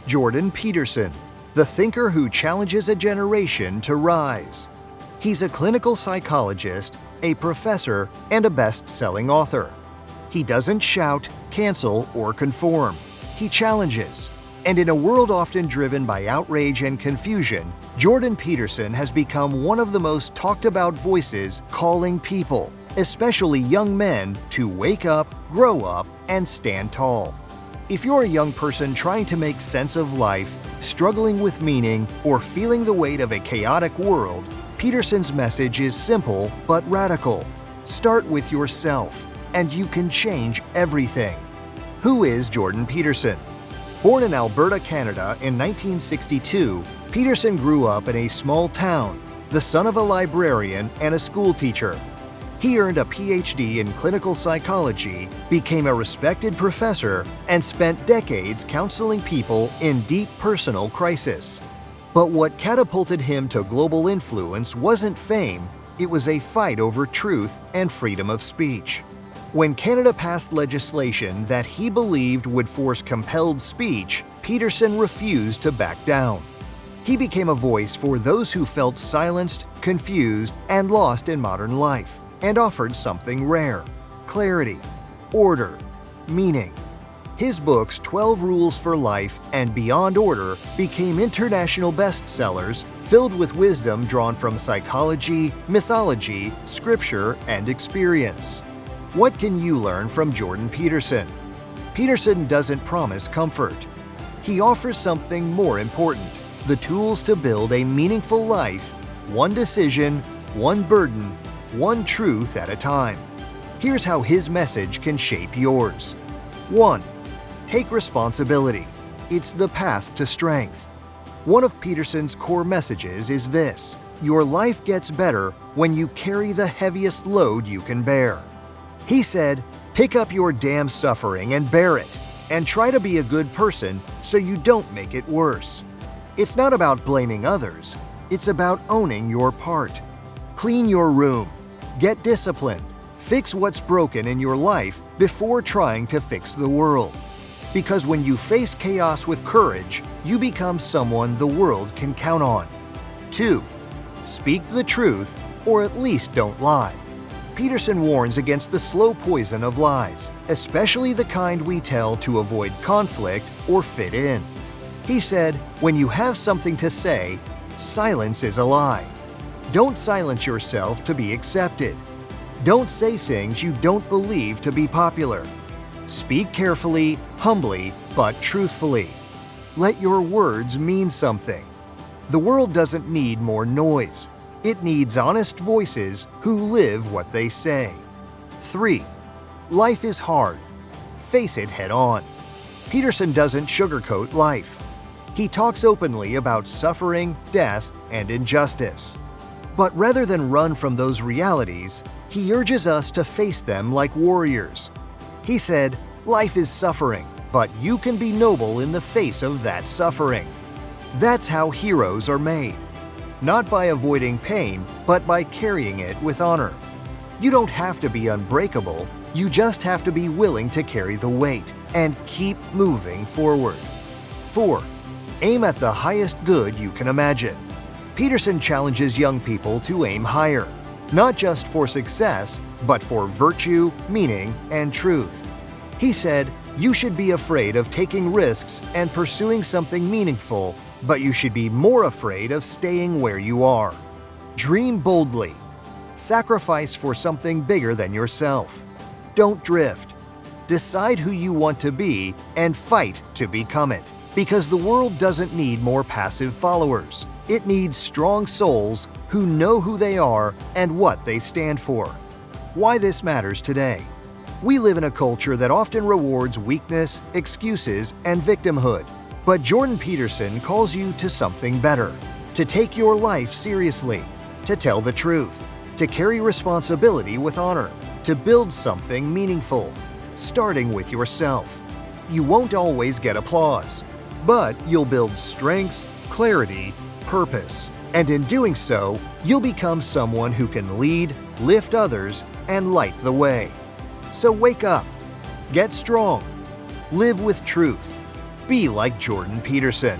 Jordan Peterson, the thinker who challenges a generation to rise. He's a clinical psychologist, a professor, and a best-selling author. He doesn't shout, cancel, or conform. He challenges. And in a world often driven by outrage and confusion, Jordan Peterson has become one of the most talked about voices calling people, especially young men, to wake up, grow up, and stand tall. If you're a young person trying to make sense of life, struggling with meaning, or feeling the weight of a chaotic world, Peterson's message is simple but radical. Start with yourself, and you can change everything. Who is Jordan Peterson? Born in Alberta, Canada in 1962, Peterson grew up in a small town, the son of a librarian and a schoolteacher. He earned a PhD in clinical psychology, became a respected professor, and spent decades counseling people in deep personal crisis. But what catapulted him to global influence wasn't fame, it was a fight over truth and freedom of speech. When Canada passed legislation that he believed would force compelled speech, Peterson refused to back down. He became a voice for those who felt silenced, confused, and lost in modern life, and offered something rare: clarity, order, meaning. His books 12 Rules for Life and Beyond Order became international bestsellers filled with wisdom drawn from psychology, mythology, scripture, and experience. What can you learn from Jordan Peterson? Peterson doesn't promise comfort. He offers something more important: the tools to build a meaningful life, one decision, one burden, one truth at a time. Here's how his message can shape yours. 1. Take responsibility. It's the path to strength. One of Peterson's core messages is this: your life gets better when you carry the heaviest load you can bear. He said, pick up your damn suffering and bear it, and try to be a good person so you don't make it worse. It's not about blaming others, it's about owning your part. Clean your room. Get disciplined. Fix what's broken in your life before trying to fix the world. Because when you face chaos with courage, you become someone the world can count on. 2. Speak the truth, or at least don't lie. Peterson warns against the slow poison of lies, especially the kind we tell to avoid conflict or fit in. He said, when you have something to say, silence is a lie. Don't silence yourself to be accepted. Don't say things you don't believe to be popular. Speak carefully, humbly, but truthfully. Let your words mean something. The world doesn't need more noise. It needs honest voices who live what they say. 3. Life is hard. Face it head on. Peterson doesn't sugarcoat life. He talks openly about suffering, death, and injustice. But rather than run from those realities, he urges us to face them like warriors. He said, life is suffering, but you can be noble in the face of that suffering. That's how heroes are made. Not by avoiding pain, but by carrying it with honor. You don't have to be unbreakable, you just have to be willing to carry the weight and keep moving forward. 4. Aim at the highest good you can imagine. Peterson challenges young people to aim higher, not just for success, but for virtue, meaning, and truth. He said, you should be afraid of taking risks and pursuing something meaningful, but you should be more afraid of staying where you are. Dream boldly. Sacrifice for something bigger than yourself. Don't drift. Decide who you want to be and fight to become it. Because the world doesn't need more passive followers. It needs strong souls who know who they are and what they stand for. Why this matters today. We live in a culture that often rewards weakness, excuses, and victimhood. But Jordan Peterson calls you to something better. To take your life seriously. To tell the truth. To carry responsibility with honor. To build something meaningful. Starting with yourself. You won't always get applause, but you'll build strength, clarity, purpose. And in doing so, you'll become someone who can lead, lift others, and light the way. So wake up, get strong, live with truth, Be like Jordan Peterson.